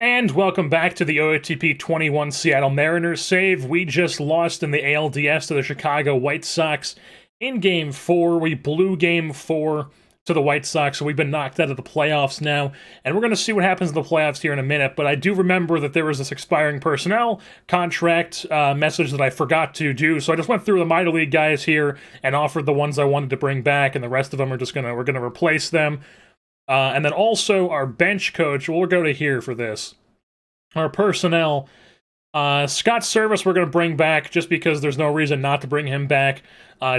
And welcome back to the OOTP 21 Seattle Mariners save. We just lost in the ALDS to the Chicago White Sox in Game 4. We blew Game 4 to the White Sox, so we've been knocked out of the playoffs now. And we're going to see what happens in the playoffs here in a minute, but I do remember that there was this expiring personnel contract message that I forgot to do, so I just went through the minor league guys here and offered the ones I wanted to bring back, and the rest of them are we're going to replace them. And then also our bench coach, we'll go to here for this. Our personnel, Scott Service we're going to bring back just because there's no reason not to bring him back.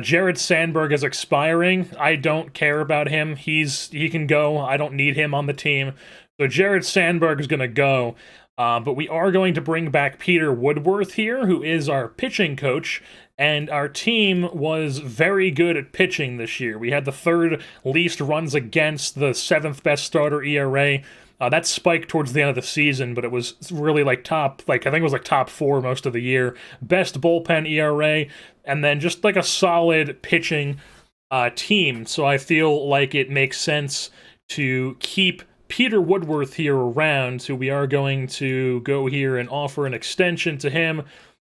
Jared Sandberg is expiring. I don't care about him. He can go. I don't need him on the team. So Jared Sandberg is going to go. But we are going to bring back Peter Woodworth here, who is our pitching coach. And our team was very good at pitching this year. We had the third least runs against, the seventh best starter ERA. That spiked towards the end of the season, but it was really top 4 most of the year. Best bullpen ERA, and then just like a solid pitching team. So I feel like it makes sense to keep Peter Woodworth here around. So we are going to go here and offer an extension to him.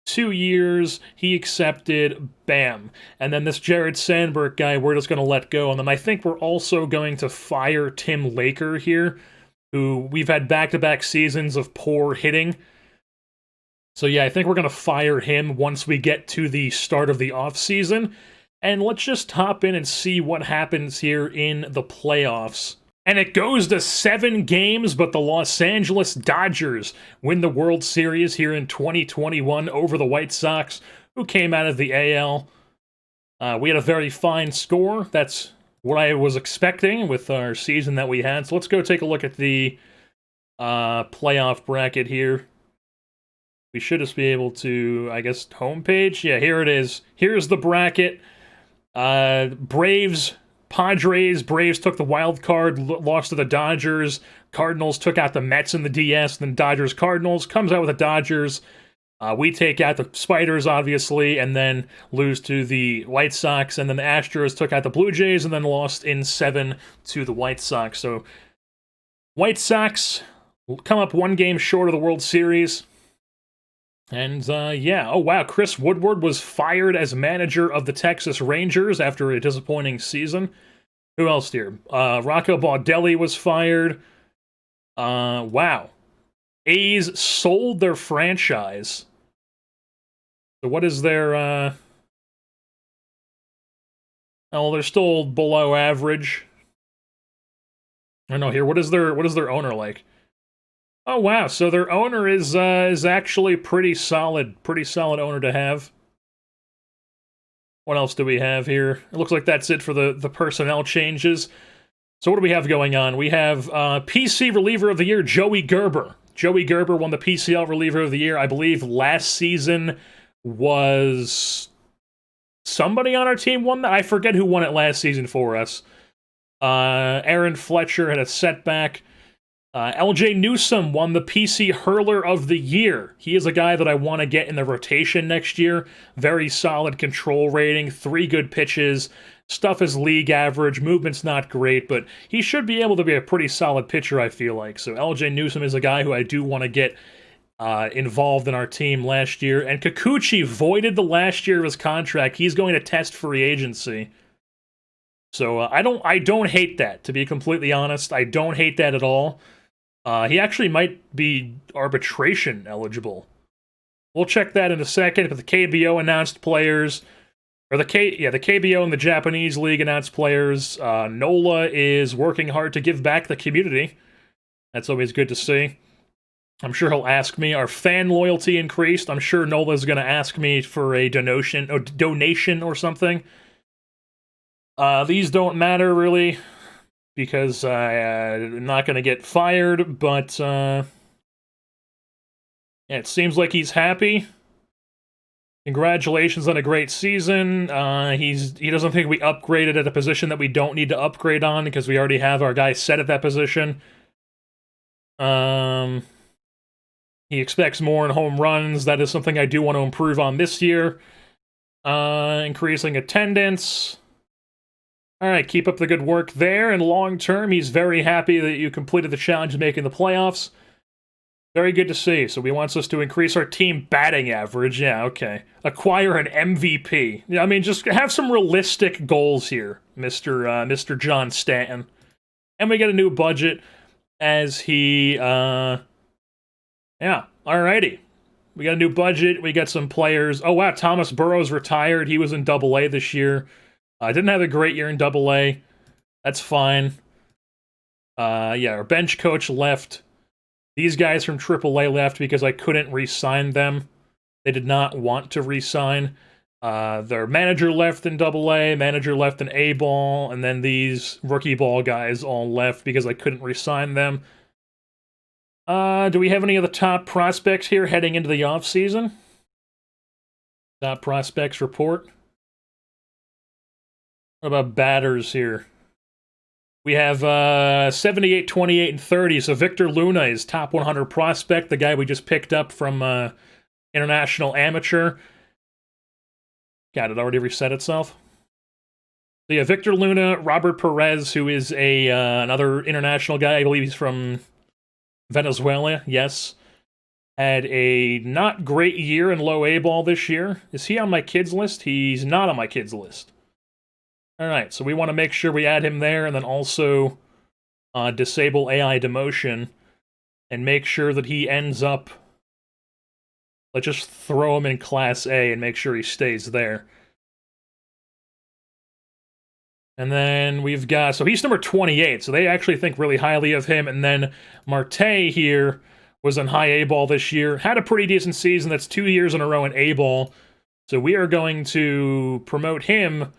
2 years, he accepted, bam. And then this Jared Sandberg guy, we're just going to let go. And then I think we're also going to fire Tim Laker here, who we've had back-to-back seasons of poor hitting. So yeah, I think we're going to fire him once we get to the start of the offseason. And let's just hop in and see what happens here in the playoffs. And it goes to 7 games, but the Los Angeles Dodgers win the World Series here in 2021 over the White Sox, who came out of the AL. We had a very fine score. That's what I was expecting with our season that we had. So let's go take a look at the playoff bracket here. We should just be able to, I guess, homepage. Yeah, here it is. Here's the bracket. Braves, Padres. Braves took the wild card, lost to the Dodgers. Cardinals took out the Mets in the DS, then Dodgers, Cardinals. Comes out with the Dodgers. We take out the Spiders, obviously, and then lose to the White Sox. And then the Astros took out the Blue Jays and then lost in 7 to the White Sox. So White Sox come up 1 game short of the World Series. And, yeah. Oh, wow. Chris Woodward was fired as manager of the Texas Rangers after a disappointing season. Who else here? Rocco Baldelli was fired. Wow. A's sold their franchise. So what is their, oh, they're still below average. I don't know here. What is their owner like? Oh, wow. So their owner is actually pretty solid owner to have. What else do we have here? It looks like that's it for the personnel changes. So what do we have going on? We have PC Reliever of the Year, Joey Gerber. Joey Gerber won the PCL Reliever of the Year. I believe last season was somebody on our team won that. I forget who won it last season for us. Aaron Fletcher had a setback. LJ Newsome won the PC Hurler of the Year. He is a guy that I want to get in the rotation next year. Very solid control rating, 3 good pitches. Stuff is league average, movement's not great, but he should be able to be a pretty solid pitcher, I feel like. So LJ Newsome is a guy who I do want to get involved in our team last year. And Kikuchi voided the last year of his contract. He's going to test free agency. So I don't hate that, to be completely honest. I don't hate that at all. He actually might be arbitration eligible. We'll check that in a second. But the KBO announced players, or the KBO and the Japanese League announced players. NOLA is working hard to give back the community. That's always good to see. I'm sure he'll ask me. Our fan loyalty increased. I'm sure NOLA's going to ask me for a donation or something. These don't matter really, because I'm not going to get fired, but yeah, it seems like he's happy. Congratulations on a great season. He doesn't think we upgraded at a position that we don't need to upgrade on because we already have our guy set at that position. He expects more in home runs. That is something I do want to improve on this year. Increasing attendance. All right, keep up the good work there. And long term, he's very happy that you completed the challenge of making the playoffs. Very good to see. So he wants us to increase our team batting average. Yeah, okay. Acquire an MVP. Yeah, I mean, just have some realistic goals here, Mr. John Stanton. And we get a new budget as he, yeah, alrighty. We got a new budget. We got some players. Oh, wow, Thomas Burrows retired. He was in Double-A this year. Didn't have a great year in Double-A. That's fine. Yeah, our bench coach left. These guys from AAA left because I couldn't re-sign them. They did not want to re-sign. Their manager left in Double-A, manager left in A-ball, and then these rookie ball guys all left because I couldn't re-sign them. Do we have any of the top prospects here heading into the offseason? Top prospects report. What about batters here? We have 78, 28, and 30. So Victor Luna is top 100 prospect, the guy we just picked up from International Amateur. God, it already reset itself. So yeah, Victor Luna, Robert Perez, who is another international guy. I believe he's from Venezuela, yes. Had a not great year in low A ball this year. Is he on my kids list? He's not on my kids list. Alright, so we want to make sure we add him there, and then also disable AI demotion, and make sure that he ends up... Let's just throw him in Class A and make sure he stays there. And then we've got... So he's number 28, so they actually think really highly of him, and then Marte here was in high A-ball this year, had a pretty decent season, that's 2 years in a row in A-ball, so we are going to promote him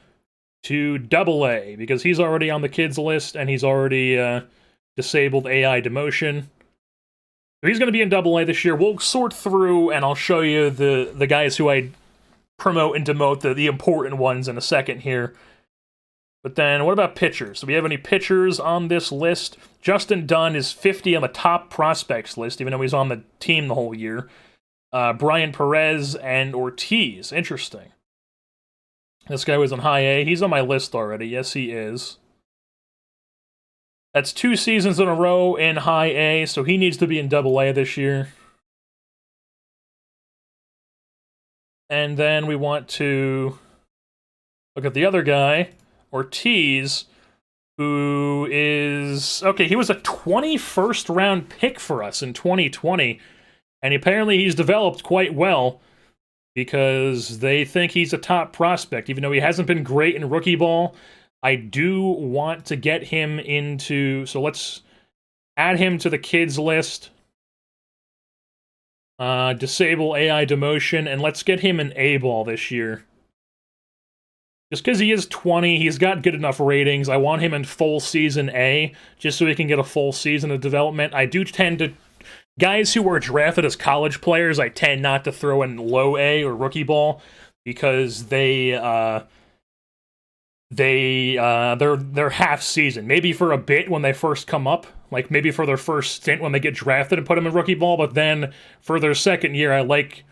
to Double-A, because he's already on the kids list, and he's already disabled AI demotion. So he's going to be in Double-A this year. We'll sort through, and I'll show you the guys who I promote and demote, the important ones, in a second here. But then, what about pitchers? Do we have any pitchers on this list? Justin Dunn is 50 on the top prospects list, even though he's on the team the whole year. Brian Perez and Ortiz. Interesting. This guy was in high A. He's on my list already. Yes, he is. That's 2 seasons in a row in high A, so he needs to be in Double A this year. And then we want to look at the other guy, Ortiz, who is... Okay, he was a 21st round pick for us in 2020, and apparently he's developed quite well, because they think he's a top prospect, even though he hasn't been great in rookie ball. I do want to get him into... So let's add him to the kids list. Disable AI demotion, and let's get him in A-ball this year. Just because he is 20, he's got good enough ratings. I want him in full season A, just so he can get a full season of development. I do tend to... Guys who were drafted as college players, I tend not to throw in low A or rookie ball because they're half season. Maybe for a bit when they first come up, like maybe for their first stint when they get drafted and put them in rookie ball. But then for their second year, I like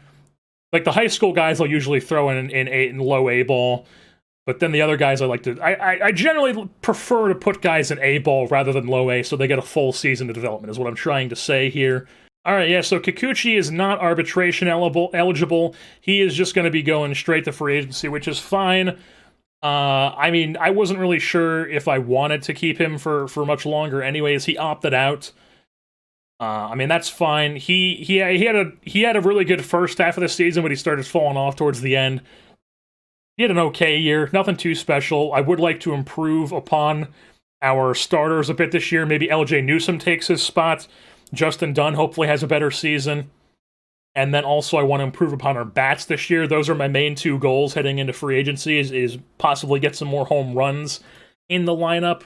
the high school guys. I'll usually throw in low A ball. But then the other guys I generally prefer to put guys in A-ball rather than low A so they get a full season of development, is what I'm trying to say here. Alright, yeah, so Kikuchi is not arbitration eligible. He is just going to be going straight to free agency, which is fine. I mean, I wasn't really sure if I wanted to keep him for much longer anyways. He opted out. I mean, that's fine. He had a really good first half of the season, but he started falling off towards the end. He had an okay year, nothing too special. I would like to improve upon our starters a bit this year. Maybe LJ Newsome takes his spot. Justin Dunn hopefully has a better season. And then also I want to improve upon our bats this year. Those are my main 2 goals heading into free agency, is possibly get some more home runs in the lineup.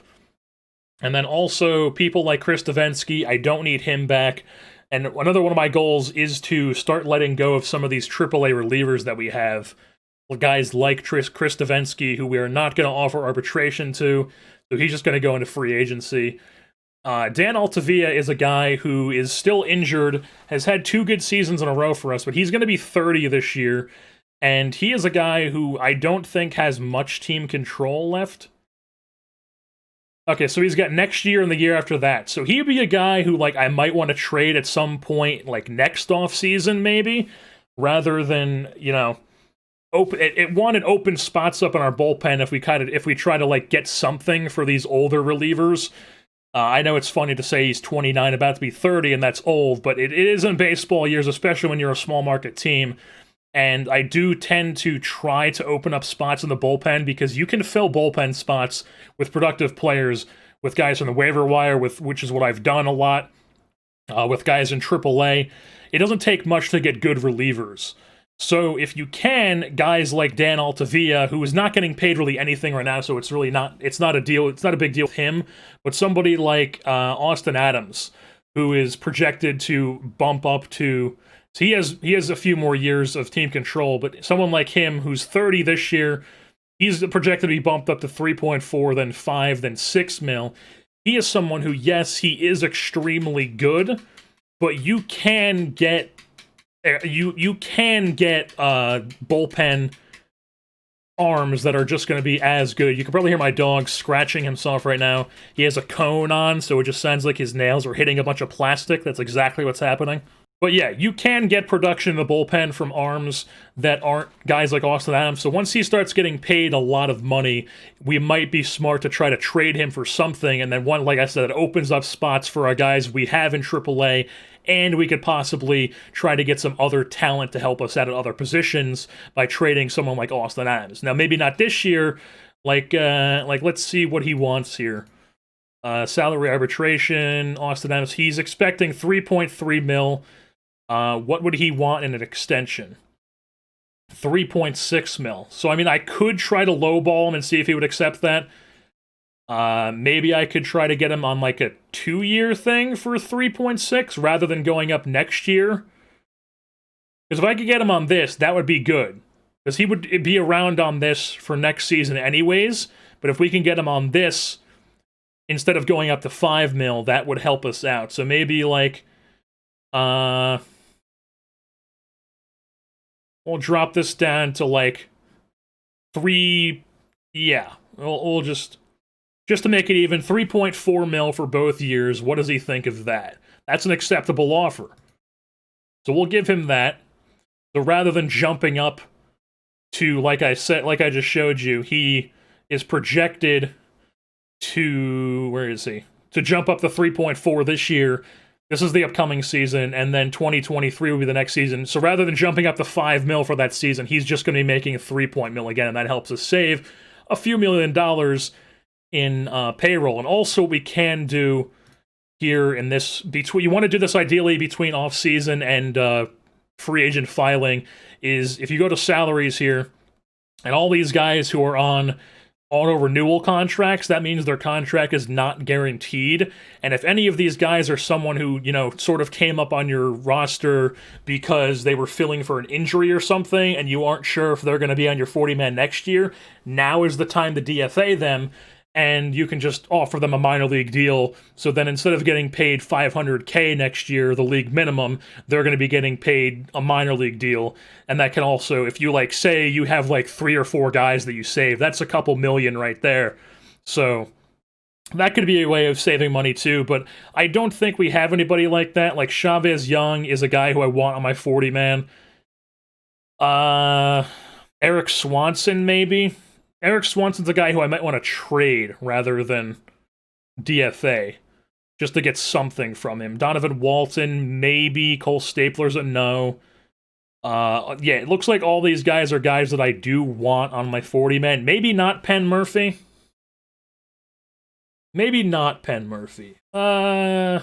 And then also people like Chris Davinsky, I don't need him back. And another one of my goals is to start letting go of some of these AAA relievers that we have. Guys like Chris Davinsky, who we are not going to offer arbitration to, so he's just going to go into free agency. Dan Altavilla is a guy who is still injured, has had 2 good seasons in a row for us, but he's going to be 30 this year, and he is a guy who I don't think has much team control left. Okay, so he's got next year and the year after that. So he'd be a guy who, like, I might want to trade at some point, like, next offseason, maybe, rather than, you know, it wanted open spots up in our bullpen if we try to, like, get something for these older relievers. I know it's funny to say he's 29, about to be 30, and that's old, but it is in baseball years, especially when you're a small market team. And I do tend to try to open up spots in the bullpen because you can fill bullpen spots with productive players, with guys on the waiver wire, which is what I've done a lot, with guys in AAA. It doesn't take much to get good relievers. So if you can, guys like Dan Altavilla, who is not getting paid really anything right now, so it's not a big deal with him, but somebody like Austin Adams, who is projected to bump up to, so he has a few more years of team control, but someone like him who's 30 this year, he's projected to be bumped up to 3.4, then 5, then 6 mil. He is someone who, yes, he is extremely good, but you can get bullpen arms that are just going to be as good. You can probably hear my dog scratching himself right now. He has a cone on, so it just sounds like his nails are hitting a bunch of plastic. That's exactly what's happening. But yeah, you can get production in the bullpen from arms that aren't guys like Austin Adams. So once he starts getting paid a lot of money, we might be smart to try to trade him for something. And then like I said, it opens up spots for our guys we have in AAA, and we could possibly try to get some other talent to help us out at other positions by trading someone like Austin Adams. Now, maybe not this year. Like let's see what he wants here. Salary arbitration, Austin Adams. He's expecting 3.3 mil. What would he want in an extension? 3.6 mil. So, I mean, I could try to lowball him and see if he would accept that. Maybe I could try to get him on, like, a 2-year thing for 3.6 rather than going up next year. Because if I could get him on this, that would be good. Because he would be around on this for next season anyways. But if we can get him on this, instead of going up to 5 mil, that would help us out. So maybe, like, we'll drop this down to, like, 3, yeah, we'll just to make it even, 3.4 mil for both years. What does he think of that? That's an acceptable offer. So we'll give him that. So rather than jumping up to, like I said, like I just showed you, he is projected to, where is he? To jump up to 3.4 this year. This is the upcoming season, and then 2023 will be the next season. So rather than jumping up to 5 mil for that season, he's just going to be making a 3 mil again, and that helps us save a few $1 million in payroll. And also we can do here in this, you want to do this ideally between off-season and free agent filing, is if you go to salaries here, and all these guys who are on auto-renewal contracts, that means their contract is not guaranteed. And if any of these guys are someone who, you know, sort of came up on your roster because they were filling for an injury or something, and you aren't sure if they're going to be on your 40-man next year, now is the time to DFA them, and you can just offer them a minor league deal. So then instead of getting paid $500K next year, the league minimum, they're going to be getting paid a minor league deal. And that can also, if you, like, say you have like 3 or 4 guys that you save, that's a couple million right there. So that could be a way of saving money too, but I don't think we have anybody like that. Like, Chavez Young is a guy who I want on my 40-man. Eric Swanson, maybe? Eric Swanson's a guy who I might want to trade rather than DFA, just to get something from him. Donovan Walton, maybe. Cole Stapler's a no. Yeah, it looks like all these guys are guys that I do want on my 40-man. Maybe not Penn Murphy. Maybe not Penn Murphy. See,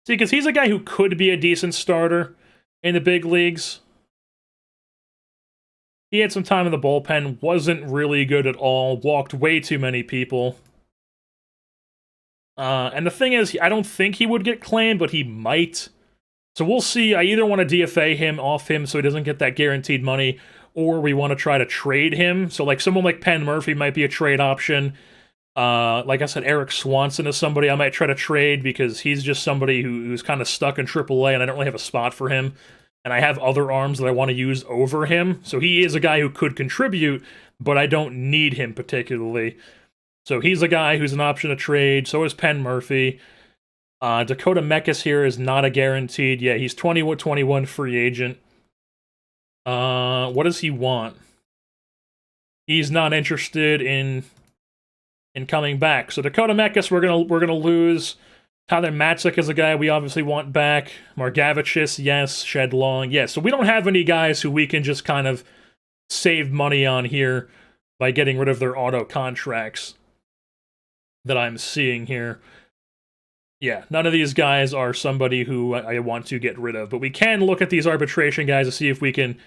because he's a guy who could be a decent starter in the big leagues. He had some time in the bullpen, wasn't really good at all, walked way too many people. And the thing is, I don't think he would get claimed, but he might. So we'll see. I either want to DFA him off him so he doesn't get that guaranteed money, or we want to try to trade him. So, like, someone like Penn Murphy might be a trade option. Like I said, Eric Swanson is somebody I might try to trade because he's just somebody who's kind of stuck in AAA, and I don't really have a spot for him. And I have other arms that I want to use over him. So he is a guy who could contribute, but I don't need him particularly. So he's a guy who's an option to trade. So is Penn Murphy. Dakota Mekas here is not a guaranteed. Yeah, he's 21 free agent. What does he want? He's not interested in coming back. So Dakota Mekas, we're gonna lose. Tyler Matzek is a guy we obviously want back. Margavicius, yes. Shed Long, yes. So we don't have any guys who we can just kind of save money on here by getting rid of their auto contracts that I'm seeing here. Yeah, none of these guys are somebody who I want to get rid of, but we can look at these arbitration guys to see if we can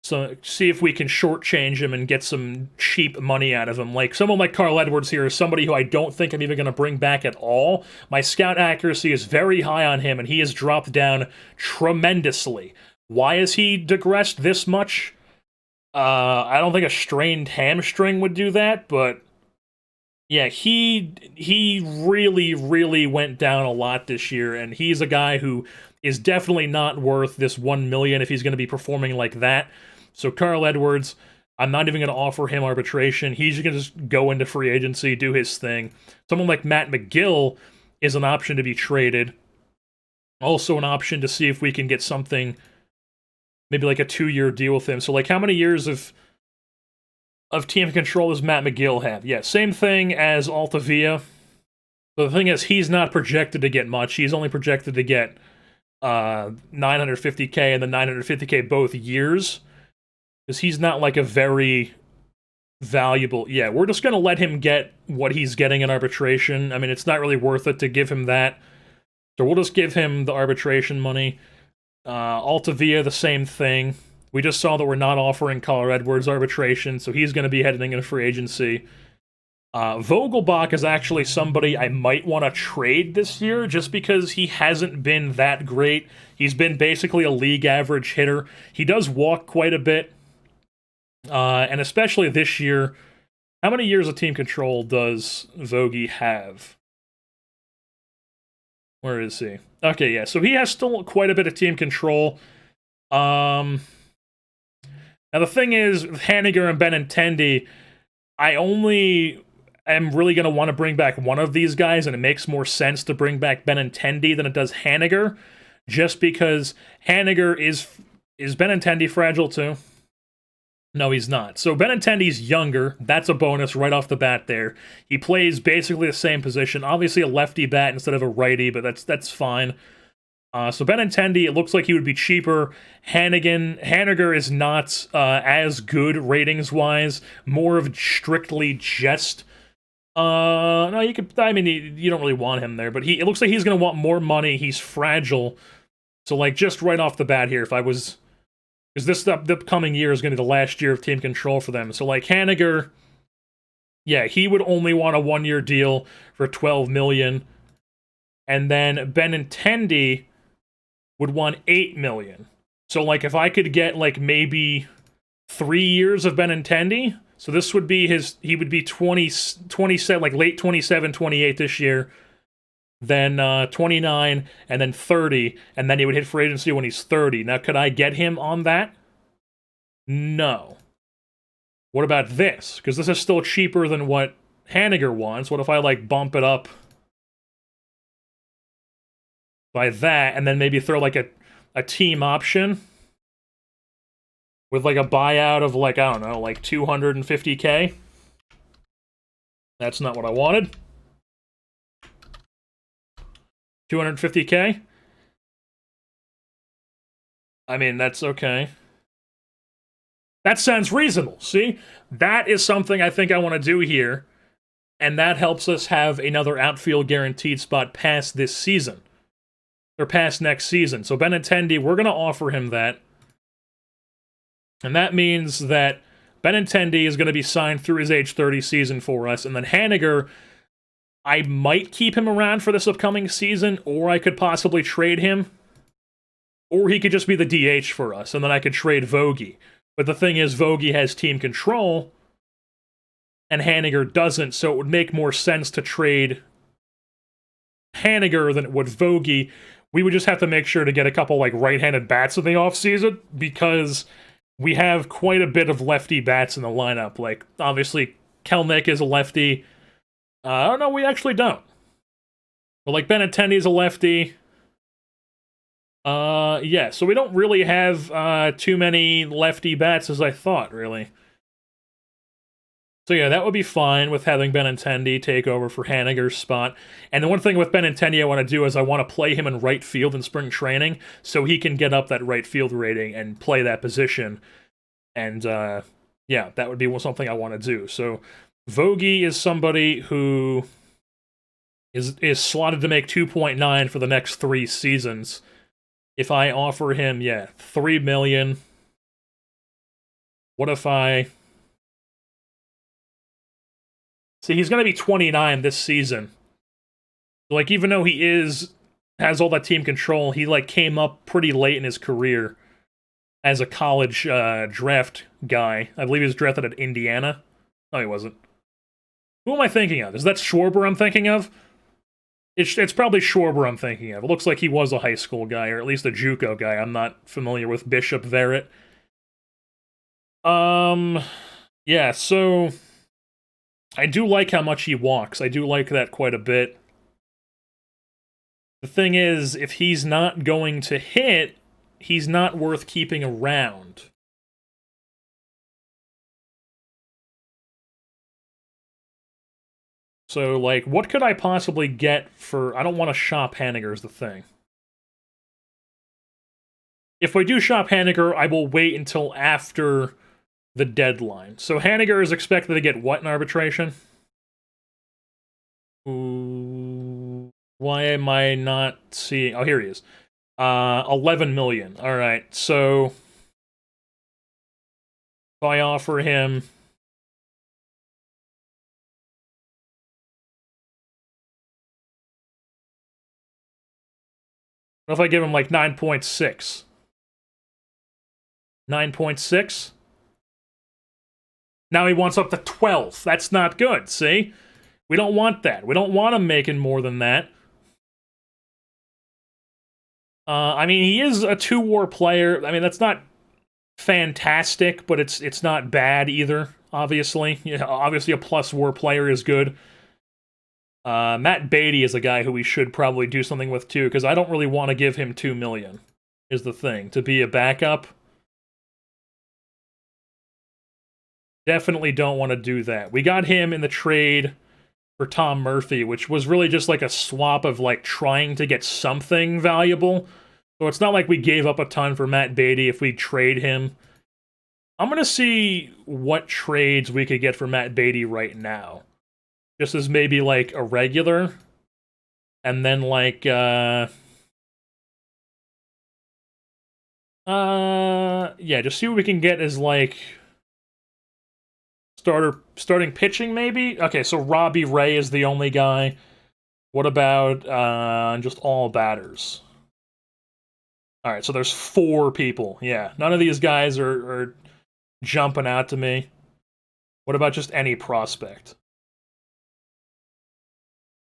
shortchange him and get some cheap money out of him. Like someone like Carl Edwards here is somebody who I don't think I'm even going to bring back at all. My scout accuracy is very high on him, and he has dropped down tremendously. Why has he digressed this much? I don't think a strained hamstring would do that, but yeah, he really, really went down a lot this year, and he's a guy who is definitely not worth this $1 million if he's going to be performing like that. So Carl Edwards, I'm not even going to offer him arbitration. He's going to just go into free agency, do his thing. Someone like Matt McGill is an option to be traded. Also an option to see if we can get something, maybe like a 2-year deal with him. So like how many years of team control does Matt McGill have? Yeah, same thing as Altavia. But the thing is, he's not projected to get much. He's only projected to get $950K and then $950K both years. Because he's not like a very valuable... Yeah, we're just going to let him get what he's getting in arbitration. I mean, it's not really worth it to give him that. So we'll just give him the arbitration money. Altavia, the same thing. We just saw that we're not offering Carl Edwards arbitration, so he's going to be heading into free agency. Vogelbach is actually somebody I might want to trade this year, just because he hasn't been that great. He's been basically a league average hitter. He does walk quite a bit. And especially this year, how many years of team control does Vogie have? Where is he? Okay, yeah, so he has still quite a bit of team control. Now the thing is, with Haniger and Benintendi, I only am really going to want to bring back one of these guys, and it makes more sense to bring back Benintendi than it does Haniger, just because Haniger is Benintendi fragile too? No, he's not. So Benintendi's younger. That's a bonus right off the bat there. He plays basically the same position. Obviously a lefty bat instead of a righty, but that's fine. So Benintendi, it looks like he would be cheaper. Haniger is not as good ratings-wise. More of strictly just... no, you could... I mean, you don't really want him there, but it looks like he's going to want more money. He's fragile. So, like, just right off the bat here, if I was... Because this the upcoming year is going to be the last year of team control for them. So, like, Haniger... Yeah, he would only want a 1-year deal for $12 million. And then Benintendi would want $8 million. So, like, if I could get, like, maybe 3 years of Benintendi, so this would be he would be 27, like, late 27, 28 this year, then 29, and then 30, and then he would hit free agency when he's 30. Now, could I get him on that? No. What about this? Because this is still cheaper than what Haniger wants. What if I, like, bump it up by that, and then maybe throw, like, a team option with, like, a buyout of, like, I don't know, like, $250K? That's not what I wanted. $250K? I mean, that's okay. That sounds reasonable, see? That is something I think I want to do here, and that helps us have another outfield guaranteed spot past this season. Or past next season. So Benintendi, we're going to offer him that. And that means that Benintendi is going to be signed through his age 30 season for us. And then Haniger, I might keep him around for this upcoming season, or I could possibly trade him. Or he could just be the DH for us, and then I could trade Vogie. But the thing is, Vogie has team control, and Haniger doesn't, so it would make more sense to trade Haniger than it would Vogie. We would just have to make sure to get a couple, like, right-handed bats in the offseason, because we have quite a bit of lefty bats in the lineup. Like, obviously, Kelnick is a lefty. No, we actually don't. But like Benintendi's a lefty. Yeah, so we don't really have too many lefty bats as I thought, really. So yeah, that would be fine with having Benintendi take over for Haniger's spot. And the one thing with Benintendi I want to do is I want to play him in right field in spring training so he can get up that right field rating and play that position. And yeah, that would be something I want to do. So Vogie is somebody who is slotted to make 2.9 for the next 3 seasons. If I offer him, yeah, $3 million. What if I... See, he's going to be 29 this season. Like, even though he has all that team control, he, like, came up pretty late in his career as a college draft guy. I believe he was drafted at Indiana. No, he wasn't. Who am I thinking of? Is that Schwarber I'm thinking of? It's probably Schwarber I'm thinking of. It looks like he was a high school guy, or at least a JUCO guy. I'm not familiar with Bishop Verrett. Yeah, so... I do like how much he walks. I do like that quite a bit. The thing is, if he's not going to hit, he's not worth keeping around. So, like, what could I possibly get for... I don't want to shop Haniger is the thing. If we do shop Haniger, I will wait until after the deadline. So Haniger is expected to get what in arbitration? Ooh, why am I not seeing... Oh, here he is. 11 million. Alright, so... if I offer him... what if I give him, like, 9.6? 9.6? Now he wants up to 12. That's not good, see? We don't want that. We don't want him making more than that. I mean, he is a 2-WAR player. I mean, that's not fantastic, but it's not bad either, obviously. You know, obviously a +WAR player is good. Matt Beatty is a guy who we should probably do something with, too, because I don't really want to give him $2 million, is the thing. To be a backup... definitely don't want to do that. We got him in the trade for Tom Murphy, which was really just like a swap of like trying to get something valuable. So it's not like we gave up a ton for Matt Beatty if we trade him. I'm going to see what trades we could get for Matt Beatty right now. Just as maybe like a regular. And then like, yeah, just see what we can get as like... starting pitching, maybe? Okay, so Robbie Ray is the only guy. What about just all batters? Alright, so there's 4 people. Yeah, none of these guys are jumping out to me. What about just any prospect?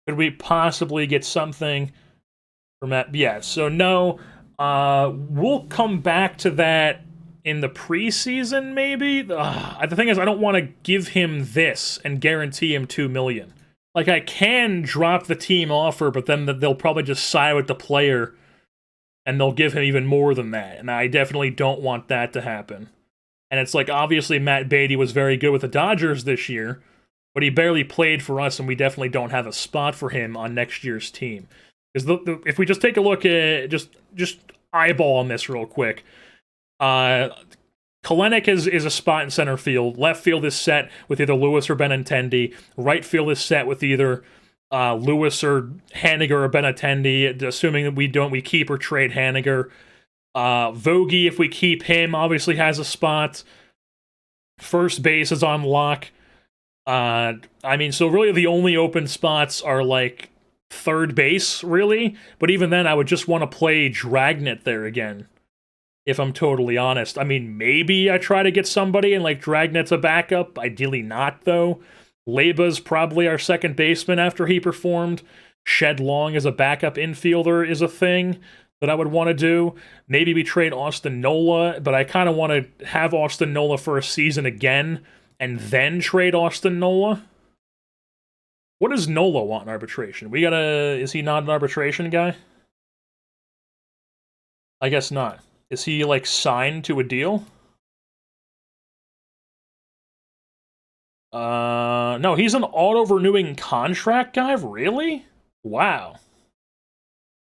Could we possibly get something from that? Yeah, so no. We'll come back to that in the preseason, maybe? The thing is, I don't want to give him this and guarantee him $2 million. Like, I can drop the team offer, but then they'll probably just side with the player, and they'll give him even more than that. And I definitely don't want that to happen. And it's like, obviously, Matt Beatty was very good with the Dodgers this year, but he barely played for us, and we definitely don't have a spot for him on next year's team. Because if we just take a look at, just eyeball on this real quick, Kalenic is a spot in center field. Left field is set with either Lewis or Benintendi. Right field is set with either Lewis or Haniger or Benintendi, assuming that we keep or trade Haniger. Vogie, if we keep him, obviously has a spot. First base is on lock. I mean, so really the only open spots are like third base, really. But even then, I would just want to play Dragnet there again. If I'm totally honest. I mean, maybe I try to get somebody and, like, Dragnet's a backup. Ideally not, though. Leba's probably our second baseman after he performed. Shed Long as a backup infielder is a thing that I would want to do. Maybe we trade Austin Nola, but I kind of want to have Austin Nola for a season again and then trade Austin Nola. What does Nola want in arbitration? We gotta... Is he not an arbitration guy? I guess not. Is he, like, signed to a deal? No, he's an auto-renewing contract guy? Really? Wow.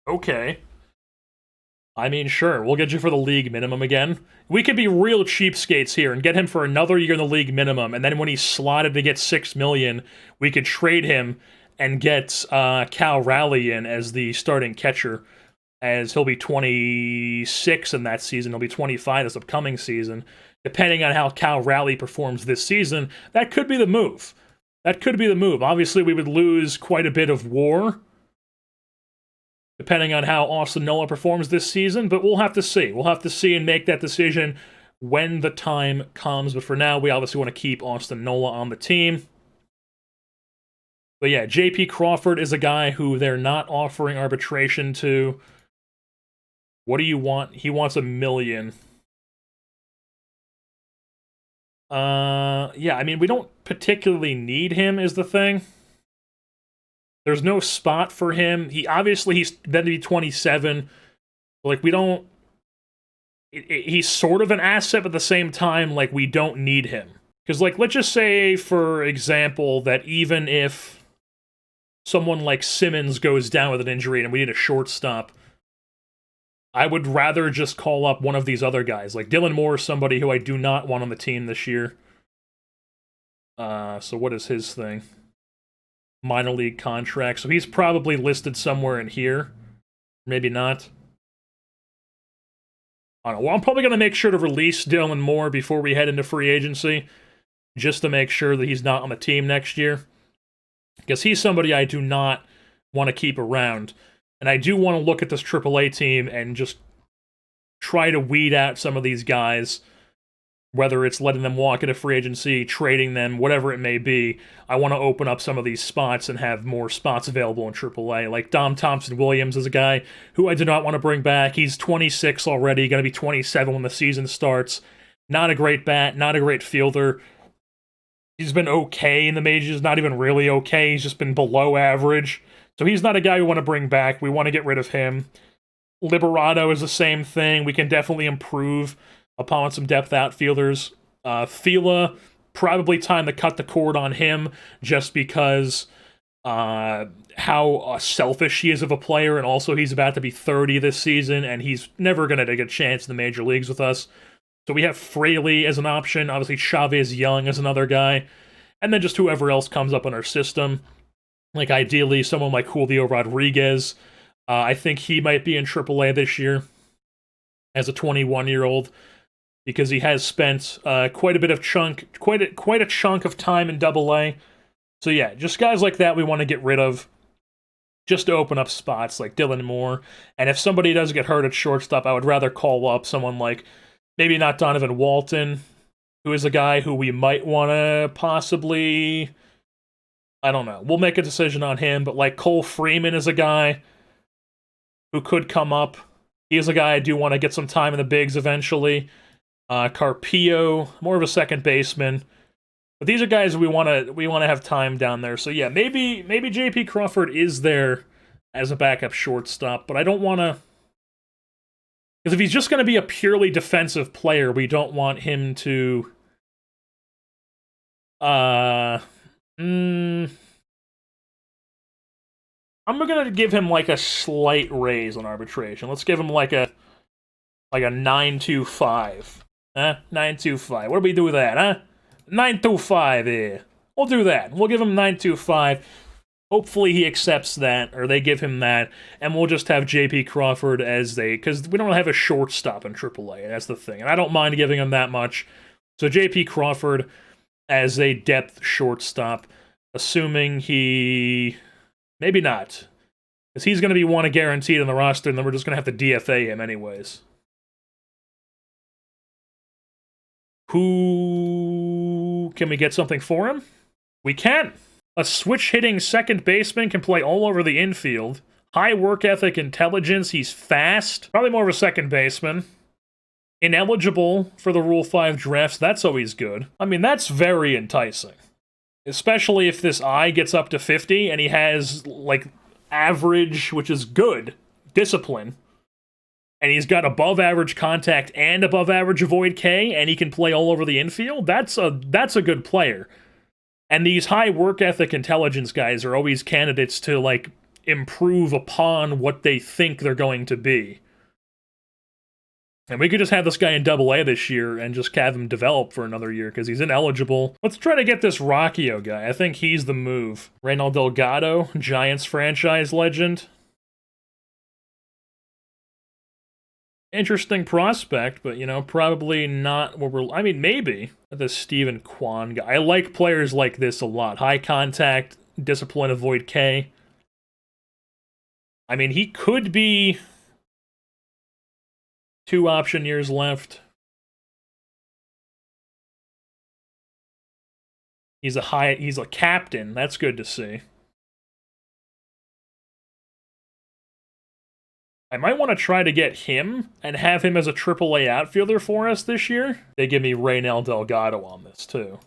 Okay. I mean, sure, we'll get you for the league minimum again. We could be real cheapskates here and get him for another year in the league minimum, and then when he's slotted to get $6 million, we could trade him and get Cal Raleigh in as the starting catcher, as he'll be 26 in that season. He'll be 25 this upcoming season. Depending on how Cal Raleigh performs this season, that could be the move. That could be the move. Obviously, we would lose quite a bit of WAR, depending on how Austin Nola performs this season, but we'll have to see. We'll have to see and make that decision when the time comes. But for now, we obviously want to keep Austin Nola on the team. But yeah, JP Crawford is a guy who they're not offering arbitration to. What do you want? He wants $1 million. Yeah, I mean, we don't particularly need him, is the thing. There's no spot for him. He's then to be 27. Like, we don't... He's sort of an asset, but at the same time, like, we don't need him. Because, like, let's just say, for example, that even if someone like Simmons goes down with an injury and we need a shortstop, I would rather just call up one of these other guys. Like, Dylan Moore is somebody who I do not want on the team this year. So what is his thing? Minor league contract. So he's probably listed somewhere in here. Maybe not. I don't know. Well, I'm probably going to make sure to release Dylan Moore before we head into free agency, just to make sure that he's not on the team next year. Because he's somebody I do not want to keep around. And I do want to look at this AAA team and just try to weed out some of these guys, whether it's letting them walk into free agency, trading them, whatever it may be. I want to open up some of these spots and have more spots available in AAA. Like Dom Thompson-Williams is a guy who I do not want to bring back. He's 26 already, going to be 27 when the season starts. Not a great bat, not a great fielder. He's been okay in the majors, not even really okay. He's just been below average. So he's not a guy we want to bring back. We want to get rid of him. Liberato is the same thing. We can definitely improve upon some depth outfielders. Fila, probably time to cut the cord on him just because how selfish he is of a player, and also he's about to be 30 this season, and he's never going to take a chance in the major leagues with us. So we have Fraley as an option. Obviously, Chavez Young is another guy. And then just whoever else comes up in our system. Like, ideally, someone like Julio Rodriguez. I think he might be in AAA this year as a 21-year-old because he has spent quite a chunk of time in AA. So yeah, just guys like that we want to get rid of just to open up spots like Dylan Moore. And if somebody does get hurt at shortstop, I would rather call up someone like, maybe not Donovan Walton, who is a guy who we might want to possibly... I don't know. We'll make a decision on him, but like Cole Freeman is a guy who could come up. He's a guy I do want to get some time in the bigs eventually. Carpio, more of a second baseman. But these are guys we want to have time down there. So yeah, maybe JP Crawford is there as a backup shortstop, but I don't want to... Because if he's just going to be a purely defensive player, we don't want him to... I'm going to give him like a slight raise on arbitration. Let's give him like a 925. 925. What do we do with that, huh? 925 here. We'll do that. We'll give him 925. Hopefully he accepts that, or they give him that, and we'll just have JP Crawford as because we don't have a shortstop in AAA, and that's the thing. And I don't mind giving him that much. So JP Crawford as a depth shortstop, assuming he... Maybe not. Because he's going to be one guaranteed on the roster, and then we're just going to have to DFA him anyways. Who... Can we get something for him? We can! A switch-hitting second baseman can play all over the infield. High work ethic, intelligence, he's fast. Probably more of a second baseman. Ineligible for the Rule 5 drafts, that's always good. I mean, that's very enticing. Especially if this I gets up to 50 and he has, like, average, which is good, discipline, and he's got above average contact and above average avoid K, and he can play all over the infield, that's a good player. And these high work ethic intelligence guys are always candidates to, like, improve upon what they think they're going to be. And we could just have this guy in AA this year and just have him develop for another year because he's ineligible. Let's try to get this Rockio guy. I think he's the move. Reynal Delgado, Giants franchise legend. Interesting prospect, but, you know, probably not what we're... I mean, maybe. The Steven Kwan guy. I like players like this a lot. High contact, discipline, avoid K. I mean, he could be... 2 option years left. He's a captain. That's good to see. I might want to try to get him and have him as a AAA outfielder for us this year. They give me Reynal Delgado on this, too.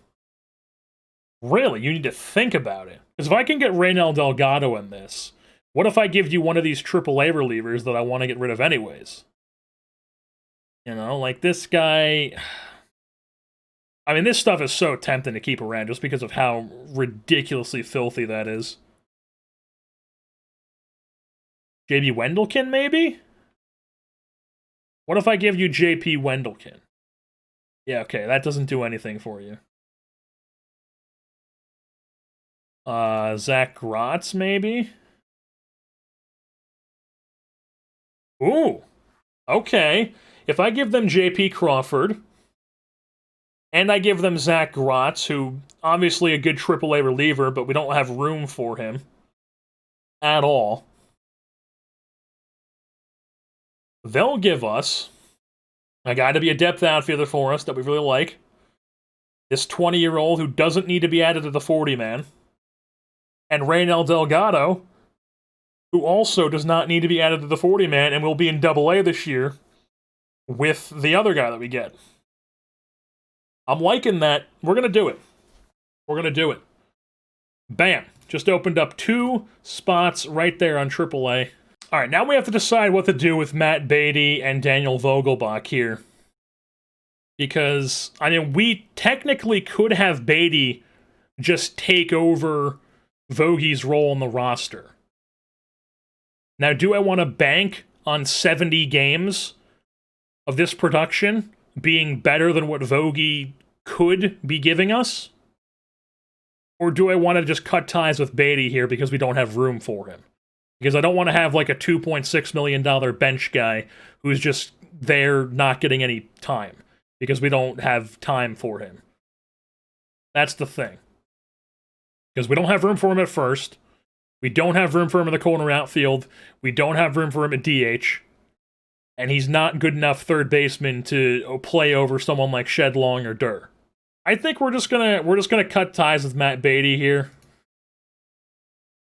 Really? You need to think about it. Because if I can get Reynal Delgado in this, what if I give you one of these AAA relievers that I want to get rid of anyways? You know, like this guy... I mean, this stuff is so tempting to keep around just because of how ridiculously filthy that is. JB Wendelken, maybe? What if I give you JP Wendelken? Yeah, okay, that doesn't do anything for you. Zach Grotz, maybe? Ooh, okay. If I give them JP Crawford, and I give them Zach Grotz, who obviously a good AAA reliever, but we don't have room for him at all, they'll give us a guy to be a depth outfielder for us that we really like. This 20-year-old who doesn't need to be added to the 40-man. And Reynal Delgado, who also does not need to be added to the 40-man and will be in AA this year with the other guy that we get. I'm liking that. We're going to do it. We're going to do it. Bam. Just opened up 2 spots right there on AAA. All right, now we have to decide what to do with Matt Beatty and Daniel Vogelbach here. Because, I mean, we technically could have Beatty just take over Vogie's role in the roster. Now, do I want to bank on 70 games of this production being better than what Vogie could be giving us? Or do I want to just cut ties with Beatty here because we don't have room for him? Because I don't want to have like a $2.6 million bench guy who's just there not getting any time. Because we don't have time for him. That's the thing. Because we don't have room for him at first. We don't have room for him in the corner outfield. We don't have room for him at DH. And he's not good enough third baseman to play over someone like Shedlong or Durr. I think we're just gonna cut ties with Matt Beatty here.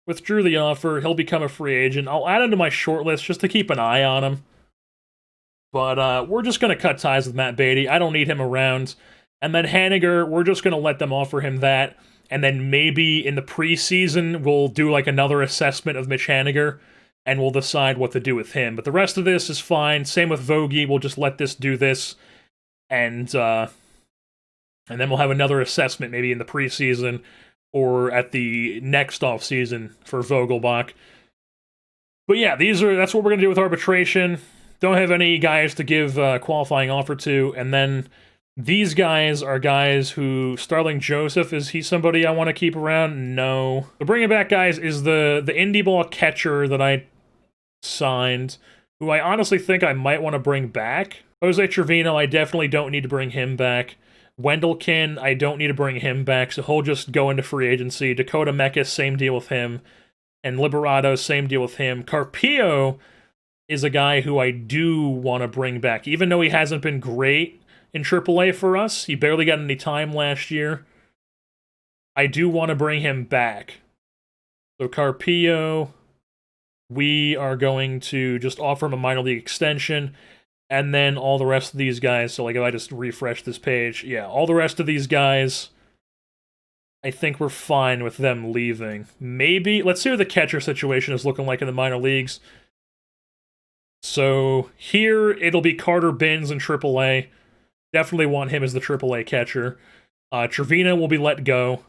Withdrew the offer. He'll become a free agent. I'll add him to my short list just to keep an eye on him. But we're just going to cut ties with Matt Beatty. I don't need him around. And then Haniger, we're just going to let them offer him that. And then maybe in the preseason, we'll do like another assessment of Mitch Haniger. And we'll decide what to do with him. But the rest of this is fine. Same with Vogie. We'll just let this do this. And then we'll have another assessment maybe in the preseason. Or at the next offseason for Vogelbach. But yeah, that's what we're going to do with arbitration. Don't have any guys to give a qualifying offer to. And then these guys are guys who... Starling Joseph, is he somebody I want to keep around? No. The bringing back guys is the indie ball catcher that I signed, who I honestly think I might want to bring back. Jose Trevino, I definitely don't need to bring him back. Wendelken, I don't need to bring him back, so he'll just go into free agency. Dakota Mekas, same deal with him. And Liberato, same deal with him. Carpio is a guy who I do want to bring back. Even though he hasn't been great in AAA for us, he barely got any time last year, I do want to bring him back. So Carpio, we are going to just offer him a minor league extension. And then all the rest of these guys, so like if I just refresh this page, yeah, all the rest of these guys, I think we're fine with them leaving. Maybe, let's see what the catcher situation is looking like in the minor leagues. So here, it'll be Carter Binns in AAA. Definitely want him as the AAA catcher. Trevino will be let go.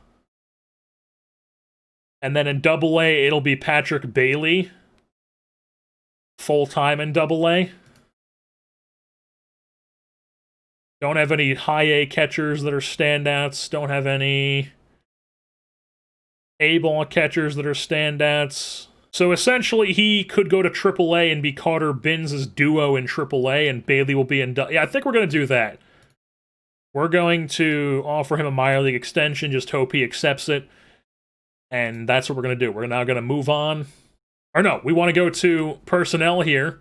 And then in AA, it'll be Patrick Bailey. Full-time in AA. Don't have any high A catchers that are standouts. Don't have any A-ball catchers that are standouts. So essentially, he could go to AAA and be Carter Binns' duo in AAA, and Bailey will be in... Yeah, I think we're going to do that. We're going to offer him a minor league extension, just hope he accepts it. And that's what we're going to do. We're now going to move on. Or no, we want to go to personnel here.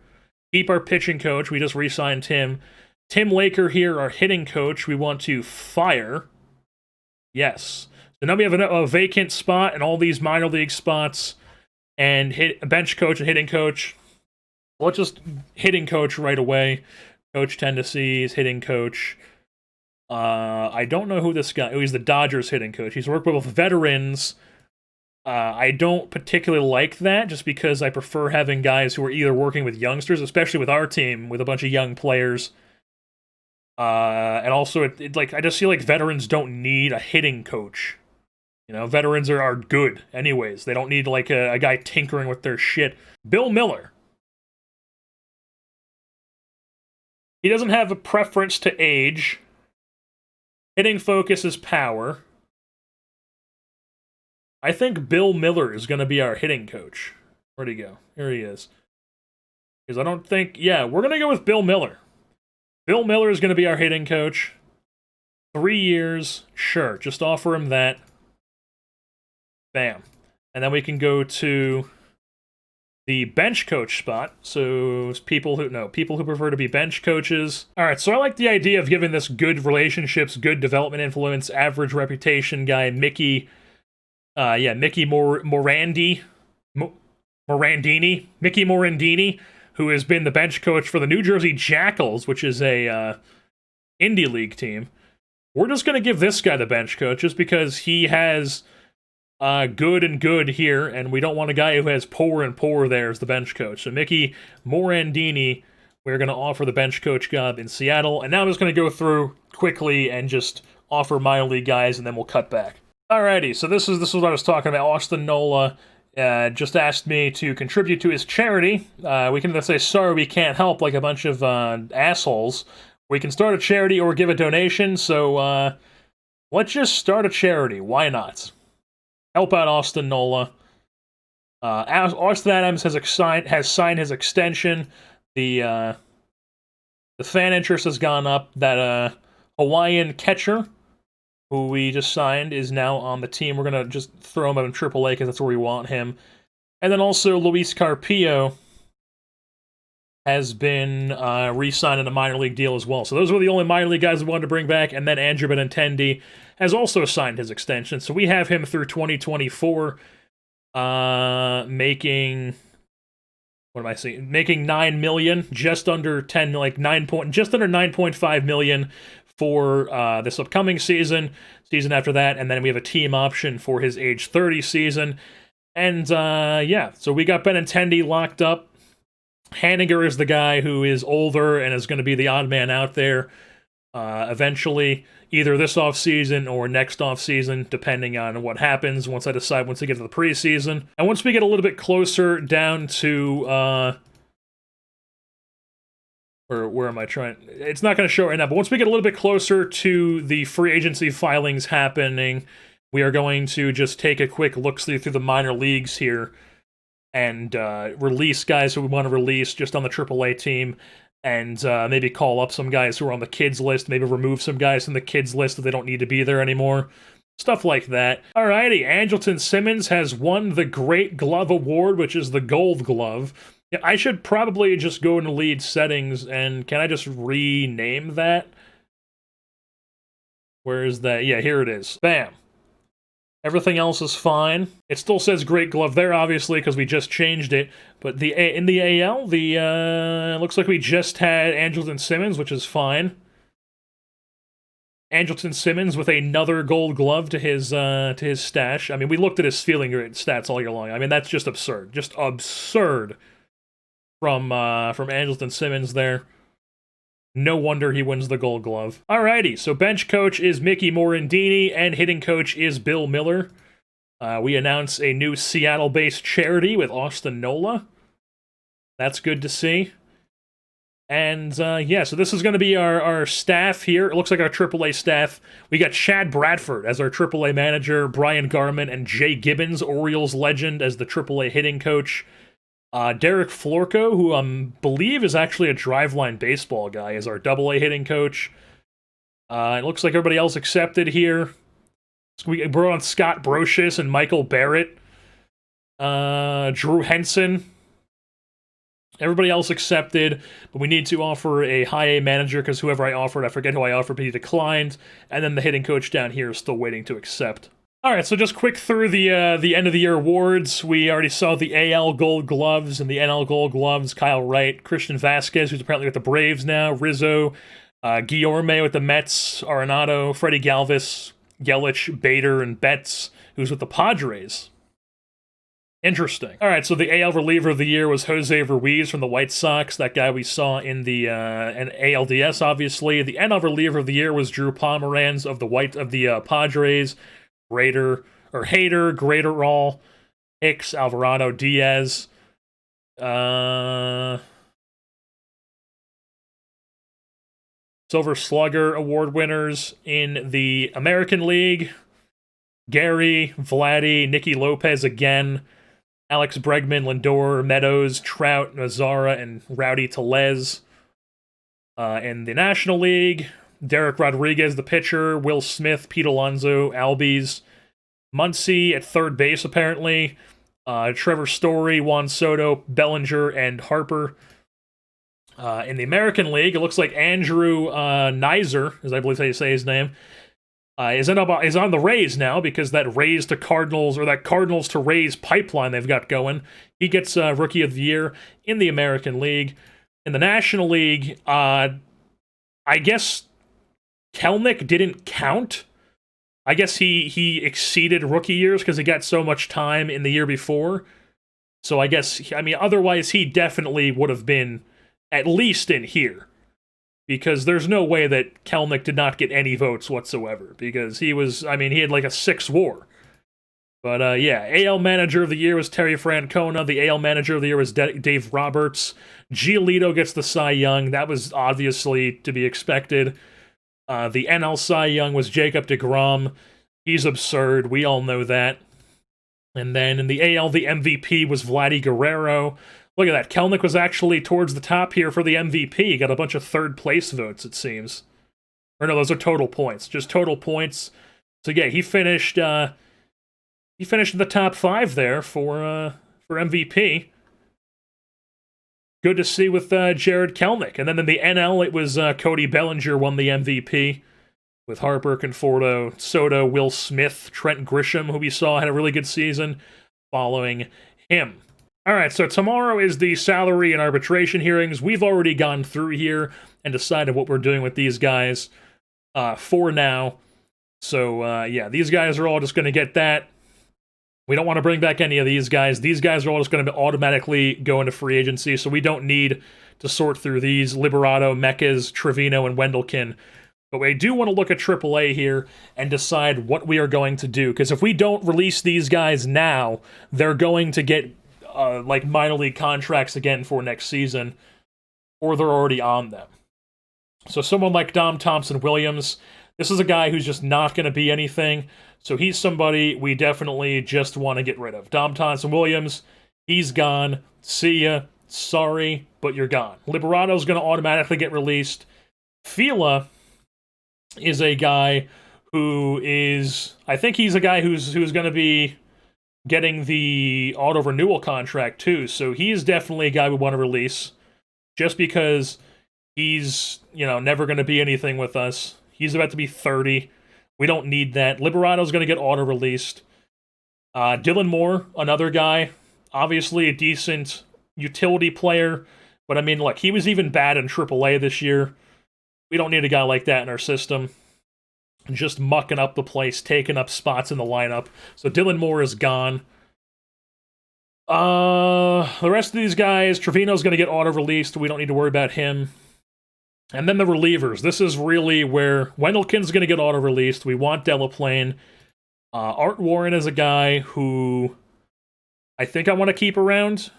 Keep our pitching coach. We just re-signed him. Tim Laker here, our hitting coach, we want to fire. Yes. So now we have a vacant spot and all these minor league spots. And a bench coach and hitting coach. Let's just hitting coach right away. Coach Tennessee's hitting coach. I don't know who this guy... Oh, he's the Dodgers hitting coach. He's worked with veterans. I don't particularly like that, just because I prefer having guys who are either working with youngsters, especially with our team, with a bunch of young players. And also, I just feel like veterans don't need a hitting coach. You know, veterans are good anyways. They don't need, like, a guy tinkering with their shit. Bill Miller. He doesn't have a preference to age. Hitting focus is power. I think Bill Miller is going to be our hitting coach. Where'd he go? Here he is. Because I don't think... Yeah, we're going to go with Bill Miller. Bill Miller is going to be our hitting coach. 3 years. Sure, just offer him that. Bam. And then we can go to the bench coach spot. So people who prefer to be bench coaches. All right, so I like the idea of giving this good relationships, good development influence, average reputation guy, Mickey Morandini, who has been the bench coach for the New Jersey Jackals, which is a indie league team. We're just going to give this guy the bench coach just because he has good and good here, and we don't want a guy who has poor and poor there as the bench coach. So Mickey Morandini, we're going to offer the bench coach job in Seattle, and now I'm just going to go through quickly and just offer minor league guys, and then we'll cut back. Alrighty, so this is what I was talking about. Austin Nola just asked me to contribute to his charity. We can either say, sorry, we can't help, like a bunch of assholes. We can start a charity or give a donation, so let's just start a charity. Why not? Help out Austin Nola. Austin Adams has signed his extension. The fan interest has gone up. That Hawaiian catcher who we just signed, is now on the team. We're going to just throw him in AAA because that's where we want him. And then also Luis Carpio has been re-signed in a minor league deal as well. So those were the only minor league guys we wanted to bring back. And then Andrew Benintendi has also signed his extension. So we have him through 2024, making... What am I saying? Making $9 million, just under 10, like just under 9.5 million for this upcoming season after that, and then we have a team option for his age 30 season. And yeah, so we got Benintendi locked up. Hanniger is the guy who is older and is going to be the odd man out there eventually, either this offseason or next offseason, depending on what happens once we get to the preseason. And once we get a little bit closer down to where am I trying? It's not going to show right now, but once we get a little bit closer to the free agency filings happening, we are going to just take a quick look-see through the minor leagues here and release guys who we want to release just on the AAA team, and maybe call up some guys who are on the kids list, maybe remove some guys from the kids list that they don't need to be there anymore. Stuff like that. Alrighty, Andrelton Simmons has won the Great Glove Award, which is the Gold Glove. Yeah, I should probably just go into lead settings, and can I just rename that? Where is that? Yeah, here it is. Bam. Everything else is fine. It still says Great Glove there, obviously, because we just changed it. But in the AL, looks like we just had Andrelton Simmons, which is fine. Andrelton Simmons with another Gold Glove to his stash. I mean, we looked at his fielding stats all year long. I mean, that's just absurd. Just absurd from Andrelton Simmons there. No wonder he wins the Gold Glove. Alrighty, so bench coach is Mickey Morandini, and hitting coach is Bill Miller. We announce a new Seattle-based charity with Austin Nola. That's good to see. And, yeah, so this is going to be our staff here. It looks like our AAA staff. We got Chad Bradford as our AAA manager, Brian Garman and Jay Gibbons, Orioles legend, as the AAA hitting coach. Derek Florco, who I believe is actually a driveline baseball guy, is our AA hitting coach. It looks like everybody else accepted here. So we brought on Scott Brocious and Michael Barrett. Drew Henson. Everybody else accepted, but we need to offer a high A manager because whoever I offered, I forget who I offered, but he declined. And then the hitting coach down here is still waiting to accept. Alright, so just quick through the end of the year awards. We already saw the AL Gold Gloves and the NL Gold Gloves. Kyle Wright, Christian Vasquez, who's apparently with the Braves now, Rizzo, Guillorme with the Mets, Arenado, Freddie Galvis, Yelich, Bader, and Betts, who's with the Padres. Interesting. Alright, so the AL reliever of the year was Jose Ruiz from the White Sox, that guy we saw in the ALDS, obviously. The NL reliever of the year was Drew Pomeranz of the Padres. Hader, Graterol, Hicks, Alvarado, Diaz. Silver Slugger award winners in the American League. Gary, Vladdy, Nicky Lopez again. Alex Bregman, Lindor, Meadows, Trout, Nazara, and Rowdy Tellez. In the National League, Derek Rodriguez, the pitcher, Will Smith, Pete Alonso, Albies, Muncy at third base, apparently, Trevor Story, Juan Soto, Bellinger, and Harper. In the American League, it looks like Andrew Nizer, as I believe how you say his name, is on the Rays now because that Rays to Cardinals, or that Cardinals to Rays pipeline they've got going. He gets Rookie of the Year in the American League. In the National League, I guess Kelnick didn't count. I guess he exceeded rookie years because he got so much time in the year before. So I guess, I mean, otherwise he definitely would have been at least in here. Because there's no way that Kelnick did not get any votes whatsoever. Because he was, I mean, he had like a 6 WAR. But yeah, AL Manager of the Year was Terry Francona. The AL Manager of the Year was Dave Roberts. Giolito gets the Cy Young. That was obviously to be expected. The NL Cy Young was Jacob deGrom. He's absurd. We all know that. And then in the AL, the MVP was Vladdy Guerrero. Look at that. Kelnick was actually towards the top here for the MVP. He got a bunch of third place votes, it seems. Or no, those are total points. Just total points. So yeah, he finished in the top 5 there for MVP. Good to see with Jared Kelnick. And then in the NL, it was Cody Bellinger won the MVP with Harper, Conforto, Soto, Will Smith, Trent Grisham, who we saw had a really good season, following him. All right, so tomorrow is the salary and arbitration hearings. We've already gone through here and decided what we're doing with these guys for now. So, yeah, these guys are all just going to get that. We don't want to bring back any of these guys. These guys are all just going to automatically go into free agency, so we don't need to sort through these. Liberato, Mekas, Trevino, and Wendelken. But we do want to look at AAA here and decide what we are going to do. Because if we don't release these guys now, they're going to get like minor league contracts again for next season, or they're already on them. So someone like Dom Thompson-Williams, this is a guy who's just not going to be anything. So he's somebody we definitely just want to get rid of. Dom Thompson-Williams, he's gone. See ya. Sorry, but you're gone. Liberato's going to automatically get released. Fila is a guy who is, I think he's a guy who's going to be getting the auto renewal contract too. So he's definitely a guy we want to release, just because he's, you know, never going to be anything with us. He's about to be 30. We don't need that. Liberato's going to get auto released. Dylan Moore, another guy, obviously a decent utility player, but I mean, look, he was even bad in AAA this year. We don't need a guy like that in our system. just mucking up the place, taking up spots in the lineup. So Dylan Moore is gone. The rest of these guys, Trevino's going to get auto-released. We don't need to worry about him. And then the relievers. This is really where Wendelken's going to get auto-released. We want Delaplane. Art Warren is a guy who I think I want to keep around.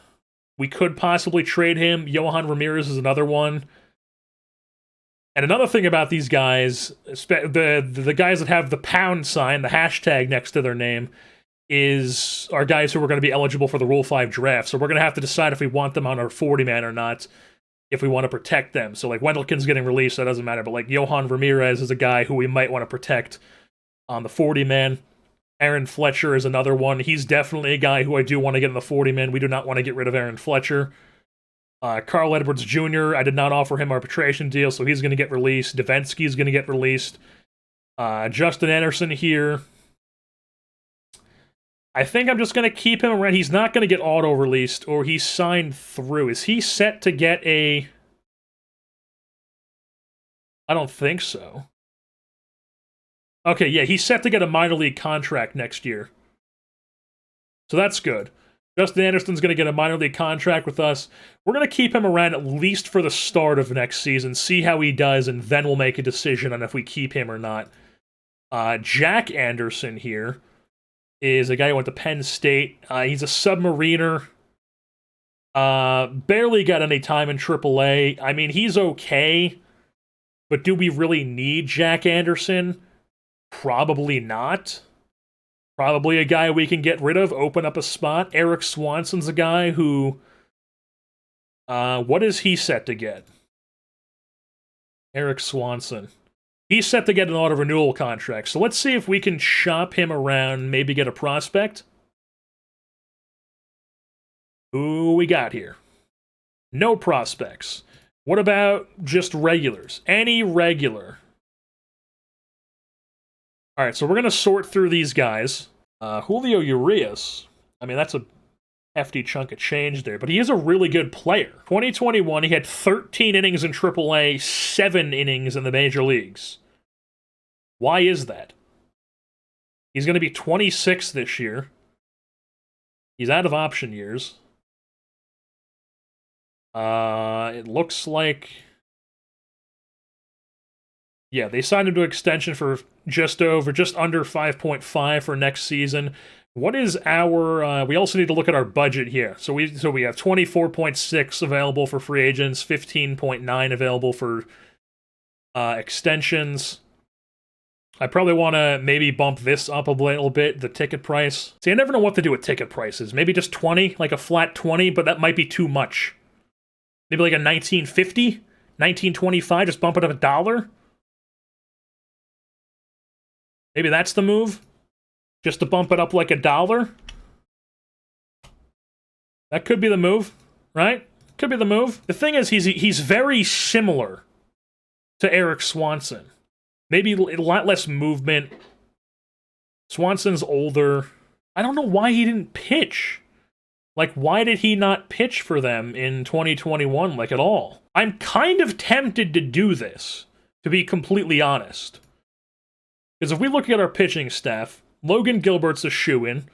We could possibly trade him. Johan Ramirez is another one. And another thing about these guys, the guys that have the pound sign, the hashtag next to their name, are guys who are going to be eligible for the Rule 5 draft. So we're going to have to decide if we want them on our 40-man or not, if we want to protect them. So, like, Wendelken's getting released, that doesn't matter. But, like, Johan Ramirez is a guy who we might want to protect on the 40-man. Aaron Fletcher is another one. He's definitely a guy who I do want to get in the 40-man. We do not want to get rid of Aaron Fletcher. Carl Edwards Jr., I did not offer him arbitration deal, so he's going to get released. Davinsky is going to get released. Justin Anderson here. I think I'm just going to keep him around. He's not going to get auto-released, or he's signed through. Is he set to get a... I don't think so. Okay, yeah, he's set to get a minor league contract next year. So that's good. Justin Anderson's going to get a minor league contract with us. We're going to keep him around at least for the start of next season, see how he does, and then we'll make a decision on if we keep him or not. Jack Anderson here is a guy who went to Penn State. He's a submariner. Barely got any time in AAA. I mean, he's okay, but do we really need Jack Anderson? Probably not. Probably a guy we can get rid of, open up a spot. Eric Swanson's a guy who... what is he set to get? Eric Swanson. He's set to get an auto-renewal contract, so let's see if we can shop him around, maybe get a prospect. Who we got here? No prospects. What about just regulars? Any regular? Alright, so we're going to sort through these guys. Julio Urias, I mean, that's a hefty chunk of change there, but he is a really good player. 2021, he had 13 innings in AAA, 7 innings in the major leagues. Why is that? He's going to be 26 this year. He's out of option years. It looks like... Yeah, they signed him to extension for just under 5.5 for next season. What is our... we also need to look at our budget here. So we have 24.6 available for free agents, 15.9 available for extensions. I probably want to maybe bump this up a little bit, the ticket price. See, I never know what to do with ticket prices. Maybe just 20, like a flat 20, but that might be too much. Maybe like a 1950, 1925, just bump it up $1. Maybe that's the move? Just to bump it up like $1? That could be the move, right? Could be the move. The thing is, he's very similar to Eric Swanson. Maybe a lot less movement. Swanson's older. I don't know why he didn't pitch. Like, why did he not pitch for them in 2021, like, at all? I'm kind of tempted to do this, to be completely honest. Because if we look at our pitching staff, Logan Gilbert's a shoo-in,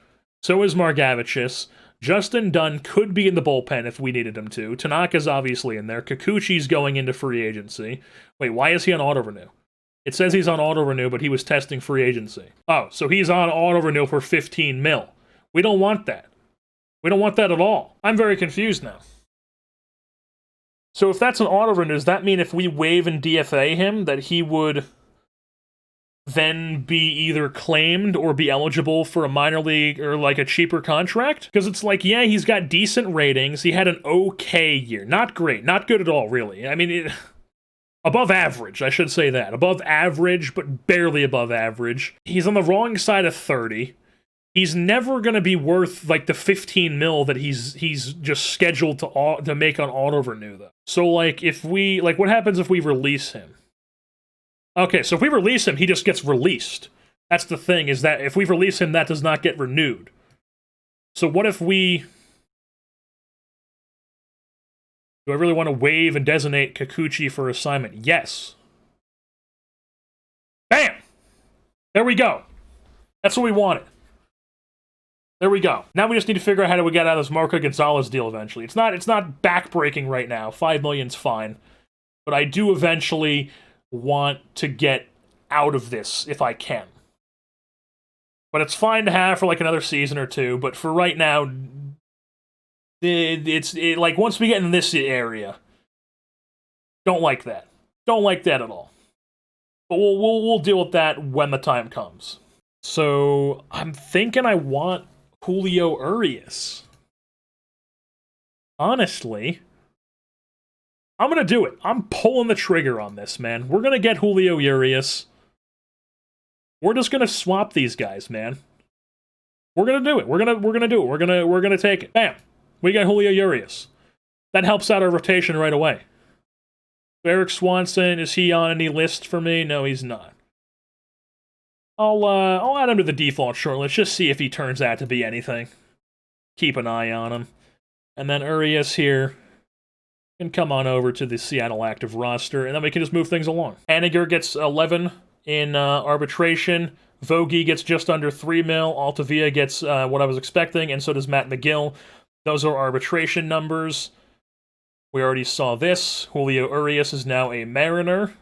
so is Margavicius. Justin Dunn could be in the bullpen if we needed him to. Tanaka's obviously in there. Kikuchi's going into free agency. Wait, why is he on auto-renew? It says he's on auto-renew, but he was testing free agency. Oh, so he's on auto-renew for 15 mil. We don't want that. We don't want that at all. I'm very confused now. So if that's an auto-renew, does that mean if we waive and DFA him, that he would then be either claimed or be eligible for a minor league or like a cheaper contract? Because it's like, yeah, he's got decent ratings. He had an okay year. Not great. Not good at all, really. I mean, above average, I should say that. Above average, but barely above average. He's on the wrong side of 30. He's never going to be worth like the 15 mil that he's just scheduled to make on auto-renew, though. So, like, if we... Like, what happens if we release him? Okay, so if we release him, he just gets released. That's the thing, is that if we release him, that does not get renewed. So what if we... Do I really want to waive and designate Kikuchi for assignment? Yes. Bam! There we go. That's what we wanted. There we go. Now we just need to figure out how do we get out of this Marco Gonzalez deal eventually. It's not backbreaking right now. $5 million's fine. But I do eventually want to get out of this if I can. But it's fine to have for like another season or two, but for right now, it's like once we get in this area, don't like that. Don't like that at all. But we'll deal with that when the time comes. So I'm thinking I want Julio Urias. Honestly, I'm gonna do it. I'm pulling the trigger on this, man. We're gonna get Julio Urias. We're just gonna swap these guys, man. We're gonna do it. We're gonna do it. We're gonna take it. Bam. We got Julio Urias. That helps out our rotation right away. Eric Swanson, is he on any list for me? No, he's not. I'll add him to the default short. Let's just see if he turns out to be anything. Keep an eye on him. And then Urias here can come on over to the Seattle active roster, and then we can just move things along. Haniger gets 11 in arbitration. Vogie gets just under 3 mil. Altavia gets what I was expecting, and so does Matt McGill. Those are arbitration numbers. We already saw this. Julio Urias is now a Mariner.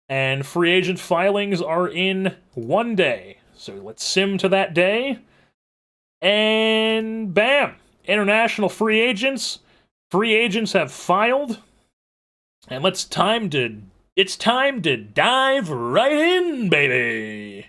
And free agent filings are in 1 day. So let's sim to that day. And bam! International free agents. Free agents have filed. And it's time to dive right in, baby!